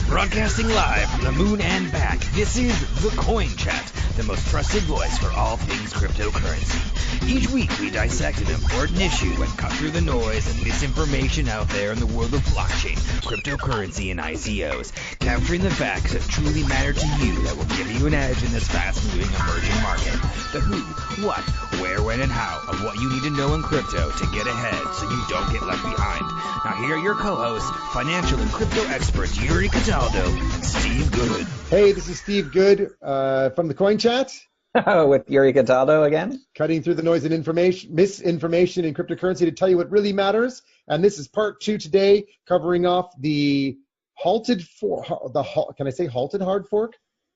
Broadcasting live from the moon and back, this is The Coin Chat, the most trusted voice for all things cryptocurrency. Each week we dissect an important issue and cut through the noise and misinformation out there in the world of blockchain, cryptocurrency, and ICOs, capturing the facts that truly matter to you that will give you an edge in this fast-moving emerging market. The who, what, where, when, and how of what you need to know in crypto to get ahead so you don't get left behind. Now here are your co-hosts, financial and crypto experts Yuri Cataldo and Steve Good. Hey, this is Steve Good from the Coin Chat. With Yuri Cataldo again. Cutting through the noise and misinformation in cryptocurrency to tell you what really matters. And this is part 2 today, covering off the halted can I say halted hard fork?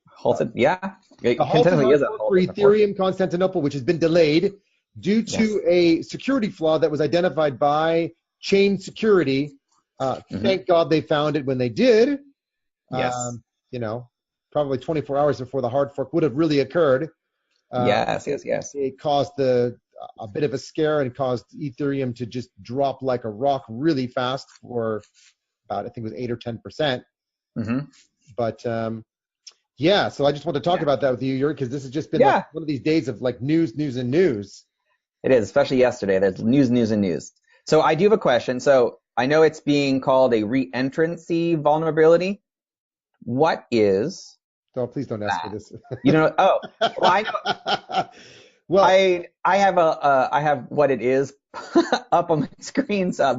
Halted, yeah. The halted hard fork for Ethereum Constantinople, which has been delayed due to a security flaw that was identified by Chain Security. Thank God they found it when they did. Yes. Probably 24 hours before the hard fork would have really occurred. Yes. It caused a bit of a scare and caused Ethereum to just drop like a rock really fast for about, I think it was 8 or 10%. But so I just want to talk about that with you, Yuri, because this has just been like one of these days of like news. It is, especially yesterday. There's news. So I do have a question. So I know it's being called a re-entrancy vulnerability. What is... Oh, please don't ask me this. Well, I know. Well, I have what it is up on my screen. So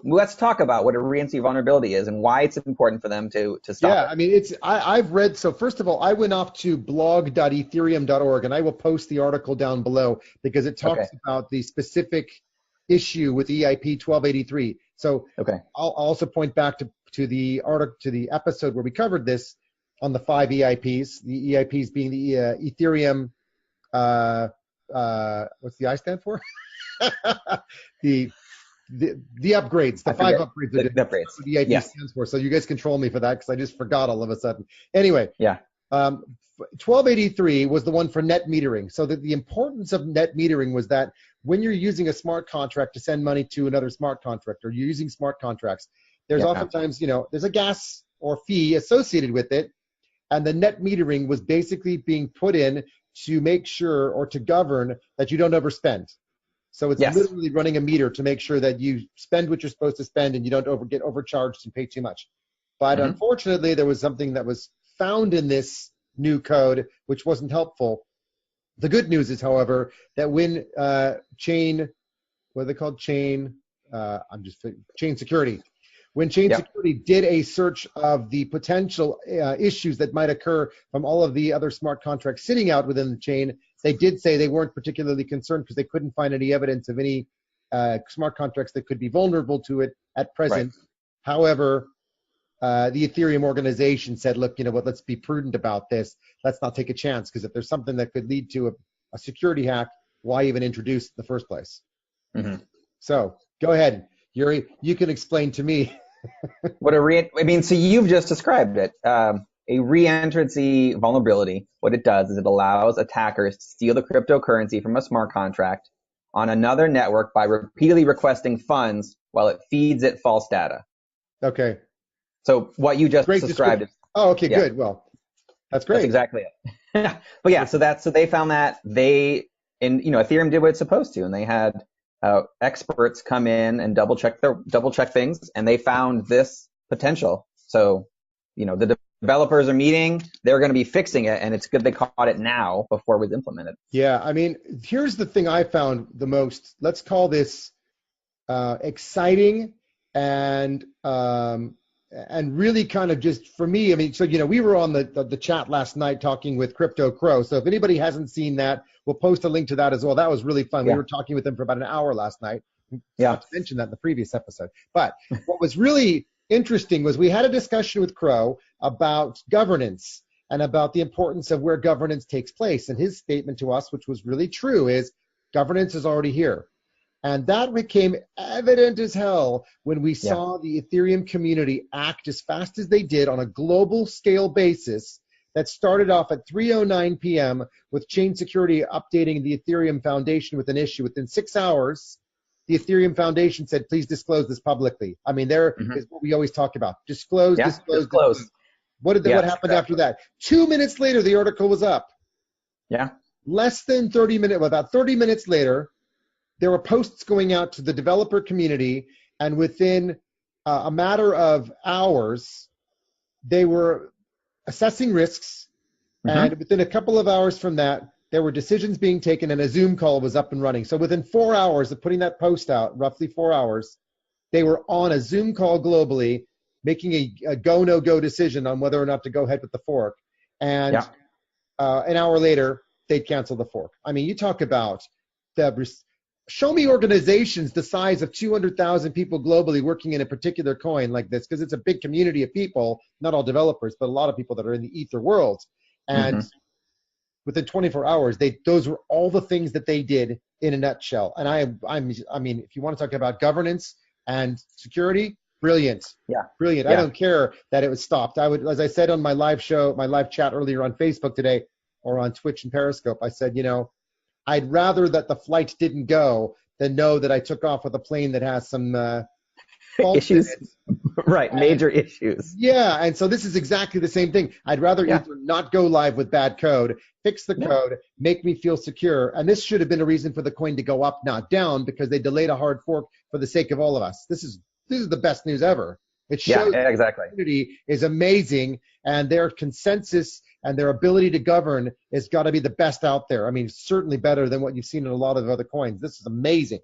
let's talk about what a re-entry vulnerability is and why it's important for them to stop. Yeah, I mean, I've read. So first of all, I went off to blog.ethereum.org, and I will post the article down below because it talks about the specific issue with EIP 1283. So I'll also point back to the article, to the episode where we covered this on the 5 EIPs. The EIPs being the Ethereum, what's the I stand for? the upgrades, the 5 upgrades. The upgrades. The EIP stands for. So you guys control me for that because I just forgot all of a sudden. Anyway. 1283 was the one for net metering. So the importance of net metering was that when you're using a smart contract to send money to another smart contract, or you're using smart contracts, there's oftentimes, there's a gas or fee associated with it. And the net metering was basically being put in to make sure, or to govern, that you don't overspend. So it's literally running a meter to make sure that you spend what you're supposed to spend and you don't get overcharged and pay too much. But unfortunately, there was something that was found in this new code which wasn't helpful. The good news is, however, that when Chain Security, when Chain Security did a search of the potential issues that might occur from all of the other smart contracts sitting out within the chain, they did say they weren't particularly concerned because they couldn't find any evidence of any smart contracts that could be vulnerable to it at present. However, the Ethereum organization said, look, you know what, let's be prudent about this. Let's not take a chance, because if there's something that could lead to a security hack, why even introduce it in the first place? So go ahead, Yuri, you can explain to me. So you've just described it. A re-entrancy vulnerability, what it does is it allows attackers to steal the cryptocurrency from a smart contract on another network by repeatedly requesting funds while it feeds it false data. Okay. So what you just described is... Oh, okay, good. Well, that's great. That's exactly it. But so they found that Ethereum did what it's supposed to, and they had experts come in and double check things, and they found this potential. So, the developers are meeting, they're going to be fixing it, and it's good they caught it now before it was implemented. Yeah, I mean, here's the thing I found the most, let's call this exciting and really kind of just for me, I mean, so, we were on the chat last night talking with Crypto Crow. So if anybody hasn't seen that, we'll post a link to that as well. That was really fun. We were talking with them for about an hour last night. Not to mention that in the previous episode. But what was really interesting was we had a discussion with Crow about governance and about the importance of where governance takes place. And his statement to us, which was really true, is governance is already here. And that became evident as hell when we saw the Ethereum community act as fast as they did on a global scale basis that started off at 3:09 p.m. with Chain Security updating the Ethereum Foundation with an issue. Within 6 hours, the Ethereum Foundation said, please disclose this publicly. I mean, there is what we always talk about. Disclose. What happened after that? 2 minutes later, the article was up. Yeah. Less than 30 minutes, about 30 minutes later, there were posts going out to the developer community, and within a matter of hours, they were assessing risks, and within a couple of hours from that, there were decisions being taken, and a Zoom call was up and running. So within 4 hours of putting that post out, roughly 4 hours, they were on a Zoom call globally, making a go, no-go decision on whether or not to go ahead with the fork. And an hour later, they'd cancel the fork. I mean, you talk about show me organizations the size of 200,000 people globally working in a particular coin like this, because it's a big community of people, not all developers, but a lot of people that are in the Ether world. And within 24 hours, those were all the things that they did in a nutshell. And I mean, if you want to talk about governance and security, brilliant. Yeah. Brilliant. Yeah. I don't care that it was stopped. I would, as I said on my live chat earlier on Facebook today, or on Twitch and Periscope, I said, I'd rather that the flight didn't go than know that I took off with a plane that has some issues. Right, major issues. Yeah, and so this is exactly the same thing. I'd rather either not go live with bad code, fix the code, make me feel secure. And this should have been a reason for the coin to go up, not down, because they delayed a hard fork for the sake of all of us. This is the best news ever. It shows exactly. The community is amazing, and their consensus and their ability to govern has got to be the best out there. I mean, certainly better than what you've seen in a lot of other coins. This is amazing.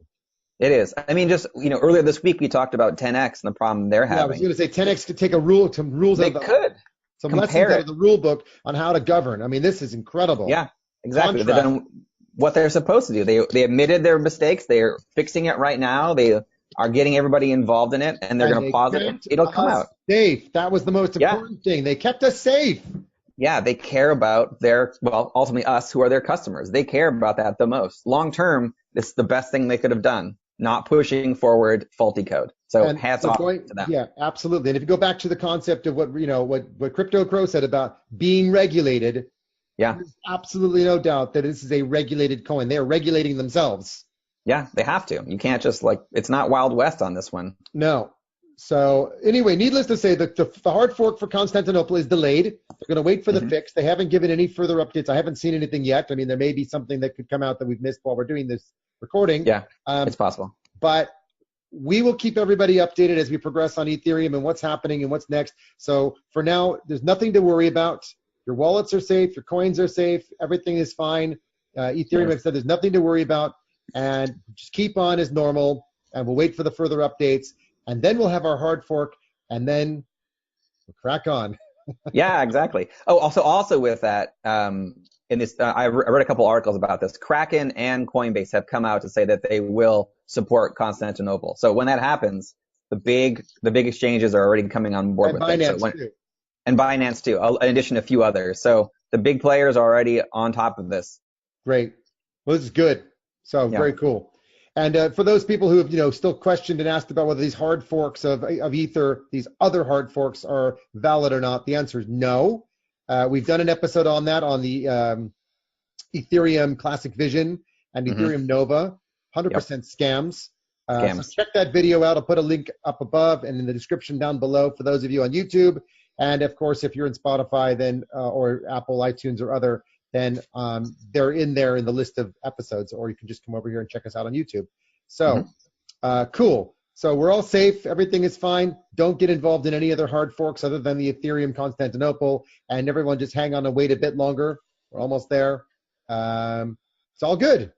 It is. I mean, just, earlier this week we talked about 10x and the problem they're having. I was going to say 10x could take some rules out of some lessons out of the rule book on how to govern. I mean, this is incredible. Yeah, exactly. They've done what they're supposed to do. They admitted their mistakes. They're fixing it right now. They are getting everybody involved in it, and they're going to pause it. It'll come out. Safe. That was the most important thing. They kept us safe. Yeah, they care about ultimately us, who are their customers. They care about that the most. Long term, it's the best thing they could have done, not pushing forward faulty code. So hats off to them. Yeah, absolutely. And if you go back to the concept of what Crypto Crow said about being regulated, there's absolutely no doubt that this is a regulated coin. They are regulating themselves. Yeah, they have to. You can't just it's not Wild West on this one. No. So anyway, needless to say, the hard fork for Constantinople is delayed. They're going to wait for the fix. They haven't given any further updates. I haven't seen anything yet. I mean, there may be something that could come out that we've missed while we're doing this recording. Yeah, it's possible. But we will keep everybody updated as we progress on Ethereum and what's happening and what's next. So for now, there's nothing to worry about. Your wallets are safe. Your coins are safe. Everything is fine. Ethereum has said there's nothing to worry about. And just keep on as normal, and we'll wait for the further updates, and then we'll have our hard fork, and then we'll crack on. Yeah, exactly. Oh, also with that, in this, I read a couple articles about this. Kraken and Coinbase have come out to say that they will support Constantinople. So when that happens, the big exchanges are already coming on board with Binance it. So and Binance too, in addition to a few others. So the big players are already on top of this. Great. Well, this is good. So very cool. And for those people who have still questioned and asked about whether these hard forks of Ether, these other hard forks, are valid or not, the answer is no. We've done an episode on that on the Ethereum Classic Vision and Ethereum Nova, 100% scams. So check that video out. I'll put a link up above and in the description down below for those of you on YouTube. And of course, if you're in Spotify, then or Apple, iTunes, or other, then they're in there in the list of episodes, or you can just come over here and check us out on YouTube. So, cool. So we're all safe. Everything is fine. Don't get involved in any other hard forks other than the Ethereum Constantinople, and everyone just hang on and wait a bit longer. We're almost there. It's all good.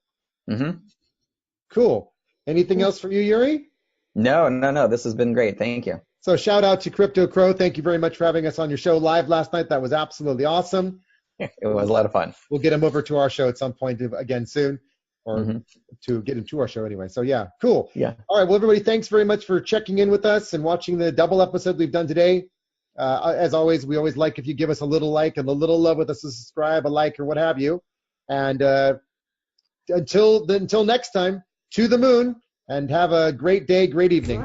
Cool. Anything else for you, Yuri? No. This has been great. Thank you. So shout out to Crypto Crow. Thank you very much for having us on your show live last night. That was absolutely awesome. It was a lot of fun. We'll get him over to our show at some point again soon, or to get him to our show anyway. So yeah, cool. Yeah. All right. Well, everybody, thanks very much for checking in with us and watching the double episode we've done today. As always, we always like if you give us a little like and a little love with us, a subscribe, a like, or what have you. And until next time, to the moon, and have a great day, great evening.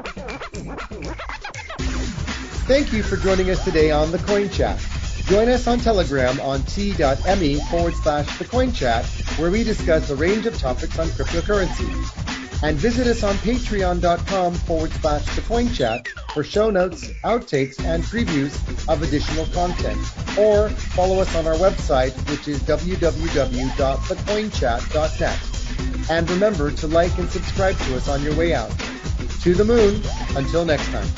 Thank you for joining us today on the Coin Chat. Join us on Telegram on t.me/thecoinchat, where we discuss a range of topics on cryptocurrency. And visit us on patreon.com/thecoinchat for show notes, outtakes, and previews of additional content. Or follow us on our website, which is www.thecoinchat.net. And remember to like and subscribe to us on your way out. To the moon, until next time.